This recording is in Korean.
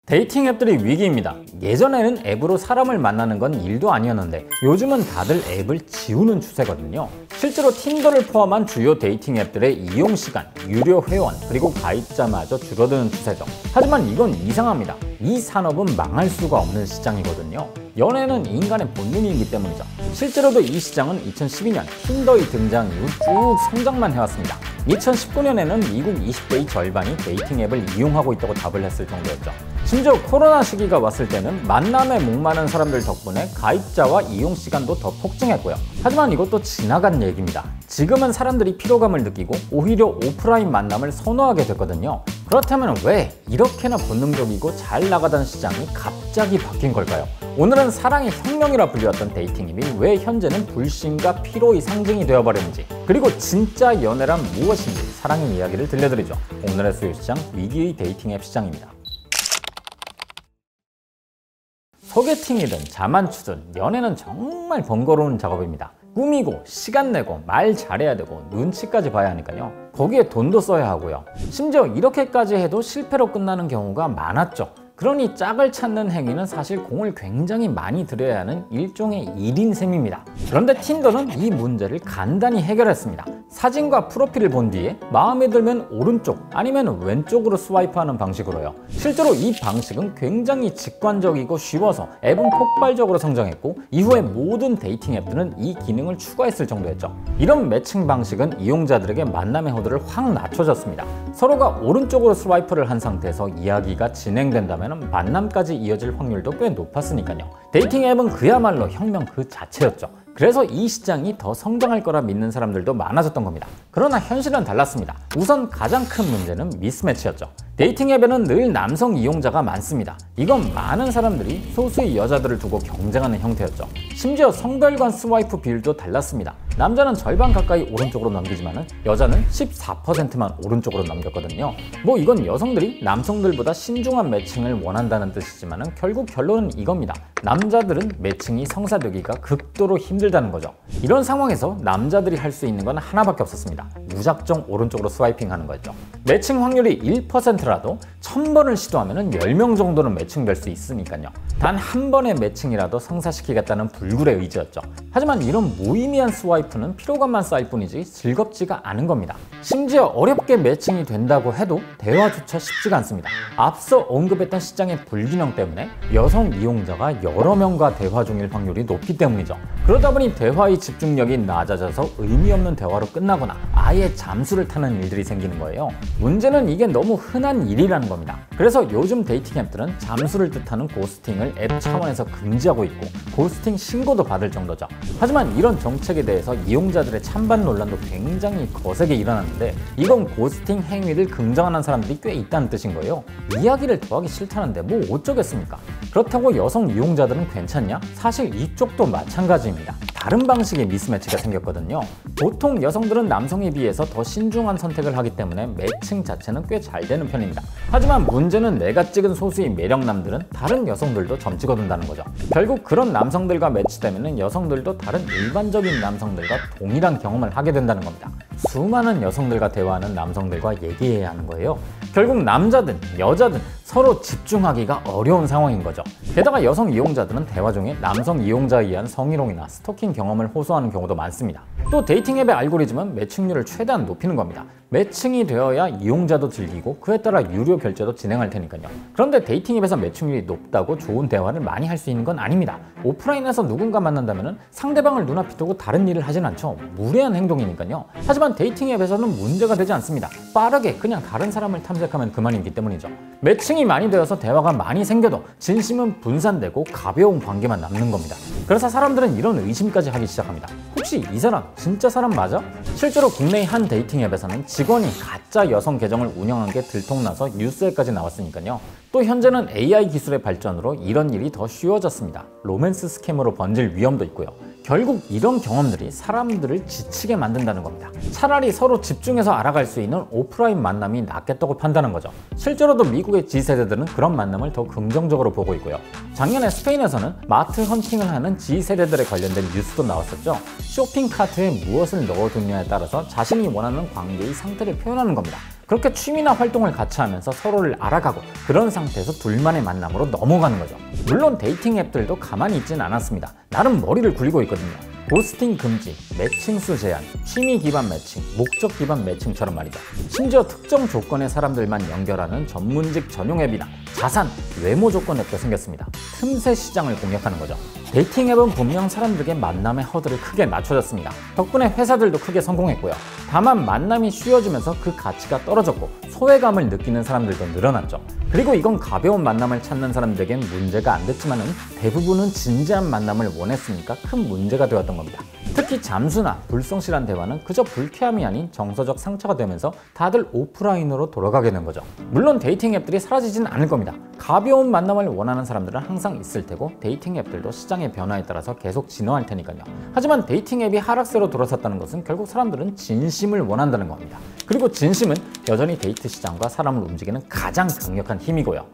데이팅 앱들이 위기입니다. 예전에는 앱으로 사람을 만나는 건 일도 아니었는데 요즘은 다들 앱을 지우는 추세거든요. 실제로 틴더를 포함한 주요 데이팅 앱들의 이용 시간, 유료 회원, 그리고 가입자마저 줄어드는 추세죠. 하지만 이건 이상합니다. 이 산업은 망할 수가 없는 시장이거든요. 연애는 인간의 본능이기 때문이죠. 실제로도 이 시장은 2012년 틴더의 등장 이후 쭉 성장만 해왔습니다. 2019년에는 미국 20대의 절반이 데이팅 앱을 이용하고 있다고 답을 했을 정도였죠. 심지어 코로나 시기가 왔을 때는 만남에 목마른 사람들 덕분에 가입자와 이용 시간도 더 폭증했고요. 하지만 이것도 지나간 얘기입니다. 지금은 사람들이 피로감을 느끼고 오히려 오프라인 만남을 선호하게 됐거든요. 그렇다면 왜 이렇게나 본능적이고 잘 나가던 시장이 갑자기 바뀐 걸까요? 오늘은 사랑의 혁명이라 불리웠던 데이팅 앱이 왜 현재는 불신과 피로의 상징이 되어버렸는지, 그리고 진짜 연애란 무엇인지 사랑의 이야기를 들려드리죠. 오늘의 수요시장, 위기의 데이팅 앱 시장입니다. 소개팅이든 자만추든 연애는 정말 번거로운 작업입니다. 꾸미고 시간 내고 말 잘해야 되고 눈치까지 봐야 하니까요. 거기에 돈도 써야 하고요. 심지어 이렇게까지 해도 실패로 끝나는 경우가 많았죠. 그러니 짝을 찾는 행위는 사실 공을 굉장히 많이 들여야 하는 일종의 일인 셈입니다. 그런데 틴더는 이 문제를 간단히 해결했습니다. 사진과 프로필을 본 뒤에 마음에 들면 오른쪽 아니면 왼쪽으로 스와이프하는 방식으로요. 실제로 이 방식은 굉장히 직관적이고 쉬워서 앱은 폭발적으로 성장했고 이후에 모든 데이팅 앱들은 이 기능을 추가했을 정도였죠. 이런 매칭 방식은 이용자들에게 만남의 호도를 확 낮춰줬습니다. 서로가 오른쪽으로 스와이프를 한 상태에서 이야기가 진행된다면 만남까지 이어질 확률도 꽤 높았으니까요. 데이팅 앱은 그야말로 혁명 그 자체였죠. 그래서 이 시장이 더 성장할 거라 믿는 사람들도 많아졌던 겁니다. 그러나 현실은 달랐습니다. 우선 가장 큰 문제는 미스매치였죠. 데이팅 앱에는 늘 남성 이용자가 많습니다. 이건 많은 사람들이 소수의 여자들을 두고 경쟁하는 형태였죠. 심지어 성별 간 스와이프 비율도 달랐습니다. 남자는 절반 가까이 오른쪽으로 넘기지만 여자는 14%만 오른쪽으로 넘겼거든요. 뭐 이건 여성들이 남성들보다 신중한 매칭을 원한다는 뜻이지만 결국 결론은 이겁니다. 남자들은 매칭이 성사되기가 극도로 힘들다는 거죠. 이런 상황에서 남자들이 할 수 있는 건 하나밖에 없었습니다. 무작정 오른쪽으로 스와이핑하는 거였죠. 매칭 확률이 1%라도 1000번을 시도하면 10명 정도는 매칭될 수 있으니까요. 단 한 번의 매칭이라도 성사시키겠다는 불굴의 의지였죠. 하지만 이런 무의미한 스와이프는 피로감만 쌓일 뿐이지 즐겁지가 않은 겁니다. 심지어 어렵게 매칭이 된다고 해도 대화조차 쉽지가 않습니다. 앞서 언급했던 시장의 불균형 때문에 여성 이용자가 여러 명과 대화 중일 확률이 높기 때문이죠. 그러다 보니 대화의 집중력이 낮아져서 의미 없는 대화로 끝나거나 아예 잠수를 타는 일들이 생기는 거예요. 문제는 이게 너무 흔한 일이라는 겁니다. 그래서 요즘 데이팅 앱들은 잠수를 뜻하는 고스팅을 앱 차원에서 금지하고 있고 고스팅 신고도 받을 정도죠. 하지만 이런 정책에 대해서 이용자들의 찬반 논란도 굉장히 거세게 일어났는데 이건 고스팅 행위를 긍정하는 사람들이 꽤 있다는 뜻인 거예요. 이야기를 더 하기 싫다는데 뭐 어쩌겠습니까? 그렇다고 여성 이용자들은 괜찮냐? 사실 이쪽도 마찬가지입니다. 다른 방식의 미스매치가 생겼거든요. 보통 여성들은 남성에 비해서 더 신중한 선택을 하기 때문에 매칭 자체는 꽤 잘 되는 편입니다. 하지만 문제는 내가 찍은 소수의 매력남들은 다른 여성들도 점찍어둔다는 거죠. 결국 그런 남성들과 매치되면 여성들도 다른 일반적인 남성들과 동일한 경험을 하게 된다는 겁니다. 수많은 여성들과 대화하는 남성들과 얘기해야 하는 거예요. 결국 남자든 여자든 서로 집중하기가 어려운 상황인 거죠. 게다가 여성 이용자들은 대화 중에 남성 이용자에 의한 성희롱이나 스토킹 경험을 호소하는 경우도 많습니다. 또 데이팅 앱의 알고리즘은 매칭률을 최대한 높이는 겁니다. 매칭이 되어야 이용자도 즐기고 그에 따라 유료 결제도 진행할 테니까요. 그런데 데이팅 앱에서 매칭률이 높다고 좋은 대화를 많이 할 수 있는 건 아닙니다. 오프라인에서 누군가 만난다면 상대방을 눈앞에 두고 다른 일을 하진 않죠. 무례한 행동이니까요. 하지만 데이팅 앱에서는 문제가 되지 않습니다. 빠르게 그냥 다른 사람을 탐색하면 그만이기 때문이죠. 매칭이 많이 되어서 대화가 많이 생겨도 진심은 분산되고 가벼운 관계만 남는 겁니다. 그래서 사람들은 이런 의심까지 하기 시작합니다. 혹시 이 사람 진짜 사람 맞아? 실제로 국내의 한 데이팅 앱에서는 직원이 가짜 여성 계정을 운영한 게 들통나서 뉴스에까지 나왔으니까요. 또 현재는 AI 기술의 발전으로 이런 일이 더 쉬워졌습니다. 로맨스 스캠으로 번질 위험도 있고요. 결국 이런 경험들이 사람들을 지치게 만든다는 겁니다. 차라리 서로 집중해서 알아갈 수 있는 오프라인 만남이 낫겠다고 판단한 거죠. 실제로도 미국의 G세대들은 그런 만남을 더 긍정적으로 보고 있고요. 작년에 스페인에서는 마트 헌팅을 하는 G세대들에 관련된 뉴스도 나왔었죠. 쇼핑 카트에 무엇을 넣어두냐에 따라서 자신이 원하는 관계의 상태를 표현하는 겁니다. 그렇게 취미나 활동을 같이 하면서 서로를 알아가고 그런 상태에서 둘만의 만남으로 넘어가는 거죠. 물론 데이팅 앱들도 가만히 있진 않았습니다. 나름 머리를 굴리고 있거든요. 고스팅 금지, 매칭 수 제한, 취미 기반 매칭, 목적 기반 매칭처럼 말이죠. 심지어 특정 조건의 사람들만 연결하는 전문직 전용 앱이나 자산, 외모 조건 앱도 생겼습니다. 틈새 시장을 공략하는 거죠. 데이팅 앱은 분명 사람들에게 만남의 허들을 크게 낮춰줬습니다. 덕분에 회사들도 크게 성공했고요. 다만 만남이 쉬워지면서 그 가치가 떨어졌고 소외감을 느끼는 사람들도 늘어났죠. 그리고 이건 가벼운 만남을 찾는 사람들에겐 문제가 안 됐지만은 대부분은 진지한 만남을 원했으니까 큰 문제가 되었던 겁니다. 특히 잠수나 불성실한 대화는 그저 불쾌함이 아닌 정서적 상처가 되면서 다들 오프라인으로 돌아가게 된 거죠. 물론 데이팅 앱들이 사라지진 않을 겁니다. 가벼운 만남을 원하는 사람들은 항상 있을 테고 데이팅 앱들도 시장의 변화에 따라서 계속 진화할 테니까요. 하지만 데이팅 앱이 하락세로 돌아섰다는 것은 결국 사람들은 진심을 원한다는 겁니다. 그리고 진심은 여전히 데이트 시장과 사람을 움직이는 가장 강력한 힘이고요.